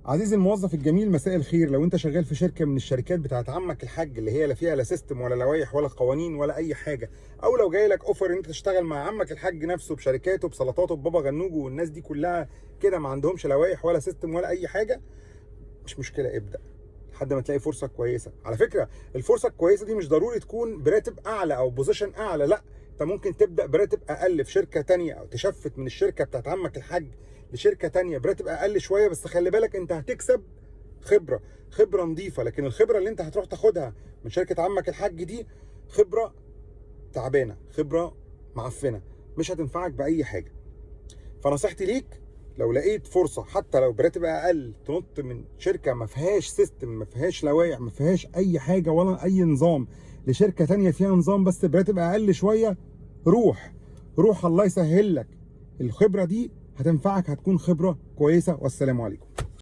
عزيزي الموظف الجميل، مساء الخير. لو انت شغال في شركه من الشركات بتاعت عمك الحاج اللي هي لا فيها لا سيستم ولا لوائح ولا قوانين ولا اي حاجه، او لو جاي لك اوفر ان انت تشتغل مع عمك الحاج نفسه بشركاته بسلطاته ببابا غنوجه والناس دي كلها كده ما عندهمش لوائح ولا سيستم ولا اي حاجه، مش مشكله، ابدا لحد ما تلاقي فرصه كويسه. على فكره الفرصه الكويسه دي مش ضروري تكون براتب اعلى او بوزيشن اعلى، لا، انت ممكن تبدا براتب اقل في شركه تانية او تشفت من الشركه بتاعت عمك الحاج لشركه تانية براتب اقل شويه، بس خلي بالك انت هتكسب خبره نظيفه. لكن الخبره اللي انت هتروح تاخدها من شركه عمك الحاج دي خبره تعبانه، خبره معفنه، مش هتنفعك باي حاجه. فنصيحتي ليك، لو لقيت فرصه حتى لو براتب اقل تنط من شركه ما فيهاش سيستم، ما فيهاش لوائح، ما فيهاش اي حاجه ولا اي نظام، لشركه تانية فيها نظام بس براتب اقل شويه، روح الله يسهل لك. الخبره دي هتنفعك، هتكون خبره كويسه. والسلام عليكم.